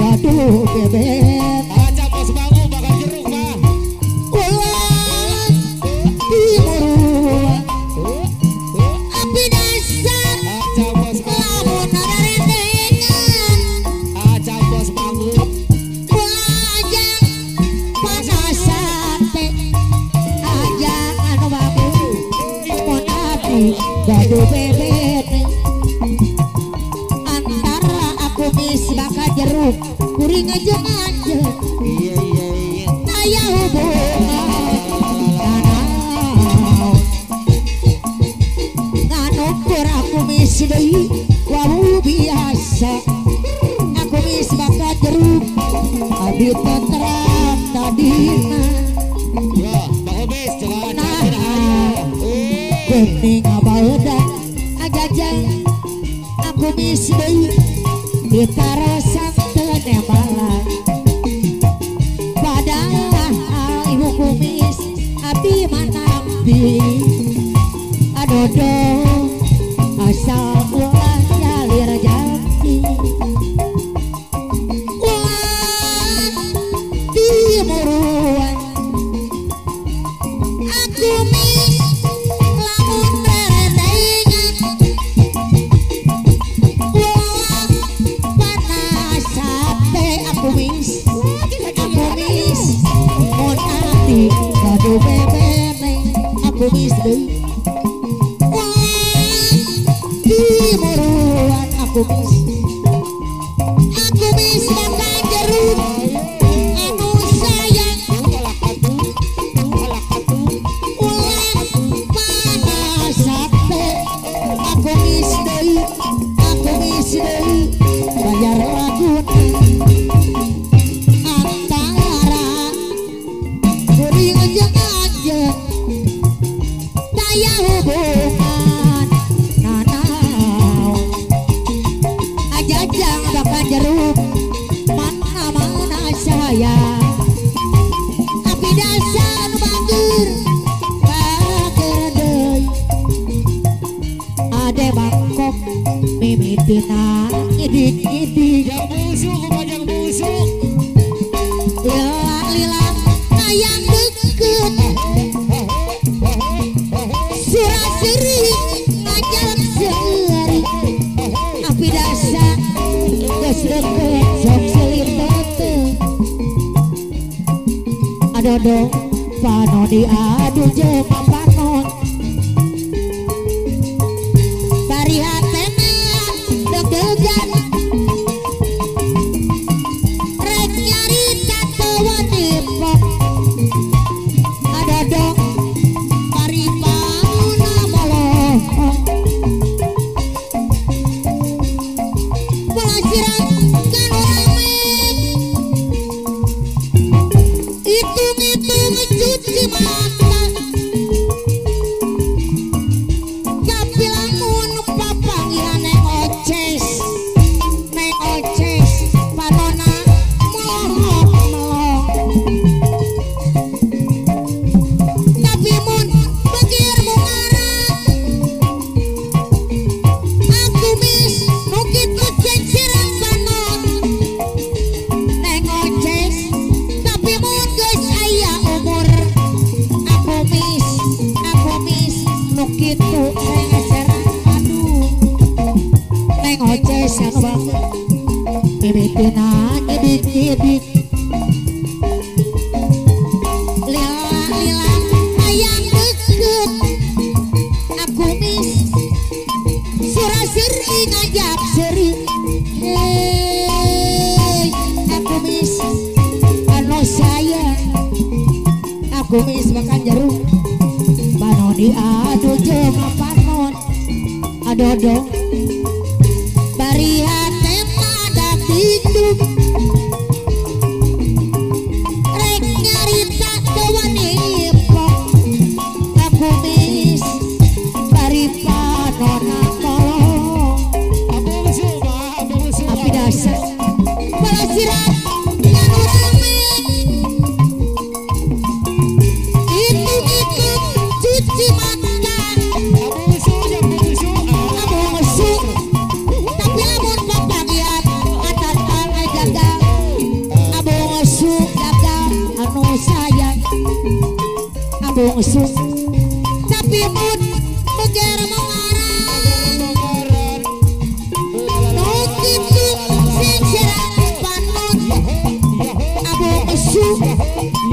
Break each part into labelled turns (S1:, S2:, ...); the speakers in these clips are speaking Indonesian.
S1: Gaduh bebek
S2: aja bos bangun bakal jeruk mah
S1: ulang timur api dasar
S2: aja bos bangun
S1: lamun rerendengan
S2: aja bos bangun
S1: ulajang panas sate ajang anu bagus mun abdi gaduh bebek kumis bakal jeruk kuring aja aja
S2: iya
S1: taya hubungan nganukur aku mis deui wawu biasa aku mis bakal jeruk abdi tenteram tadina
S2: ya Pak Obes jangan
S1: geuning abaudan agajang aku mis deui ditarosan tenembalan padahal ibu kumis abdi manakti adodo asal ulah jalir jati ulah timuruan aku mis lamun rerendengan kumis mon ati gaduh bebek aku mis deui timuruan aku mis bakal jeruk anu sayang ulah panas sate aku mis deui bayar laguna daya hubungan nanau ajajang bakal jeruk mana saya api dasar bager deui ade bangkok mimitina ngidik
S2: yang busuk yang busuk
S1: lila ayang deket surah sering ngajak sehari api dasar geus deket sok selipete adodo pano diadu jeung panon bari hatena deg-degan rek nyarita tawa dipok adodo bari pauna moloh pelasiran kan rame hitung-hitung cuci mata tapi lamun papanggilan neng oces panona melong tapi mun bekir mungarang aku mis nu kitu ceceran panon neng oces tapi mun geus aya umur aku mis nu kitu ceceran aduh neng oces anu banget mimitina nyidik lila ayang deket aku mis surah seri ngajak seri hey aku mis anu sayang aku mis makan jeruk panon diadu jeung panon adodo bari hate pada hidup kasiran nganu rame itu cuci mata abung esuk tapi amun papagian atas tanah jaga abung esuk jaga anu sayang abung esuk tapi mun beger mengarang no kitu sing serang panut abung esuk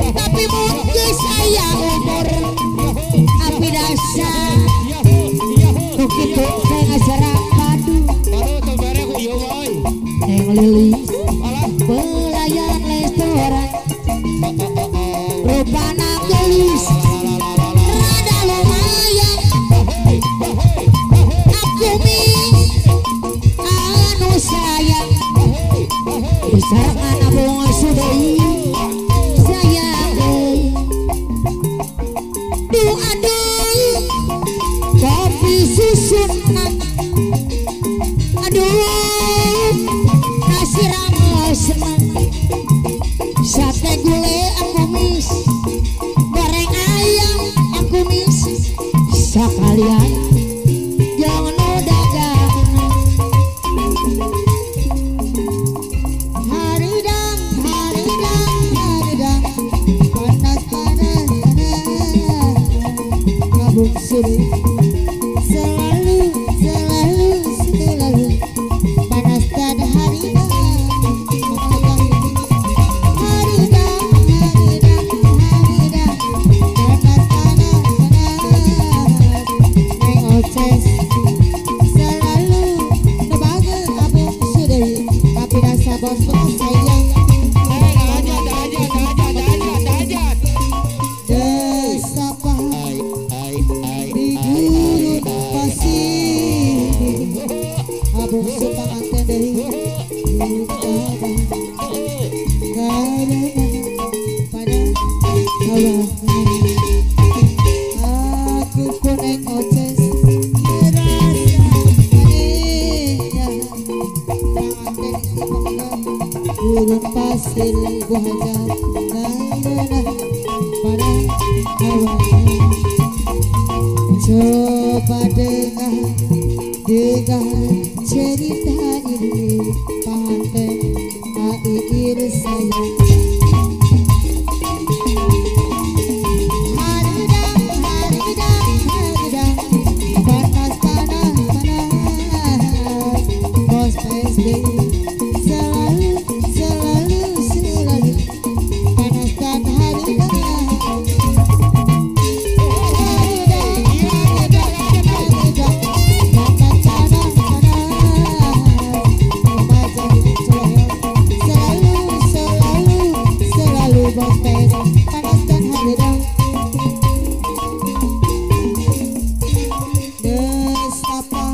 S1: tapi mun geus aya umur api dasar nu kitu teh ngaserang padu teh lilis pelayan restoran rupana geus rada lumayan aku mi anu sayang disarangan abung esuk deui sayang deui duh aduh kopi susunan aduh nasi ramosna sate gulai aku mis goreng ayam aku mis sekalian jangan dagangan haridang panas kabung suri selalu panas dan haridang neng oces selalu nebageun abung sudeui tapi rasa bos sayang desapa di gurun pasir abung supanganten deui karena pada hawa aku kuneng oces merasa anehnya panganten sipangga gurun pasir gua hajar karena pada hawa coba dengar cerita ini panganten air sayang haridang panas bos PSD selalu panas dan haridang selalu bos PSD panas dan haridang desapa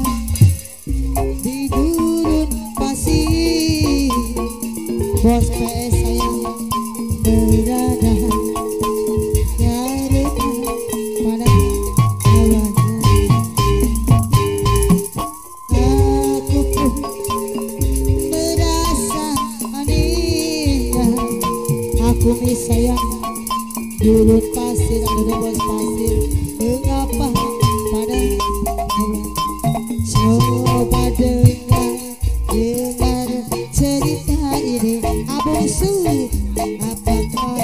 S1: di gurun pasir bos PS sayang berada nyari pada hawanya aku pun merasa anehnya aku mi sayang gurun pasir ada bos pasir mengapa pada coba dengar cerita ini abung su apakah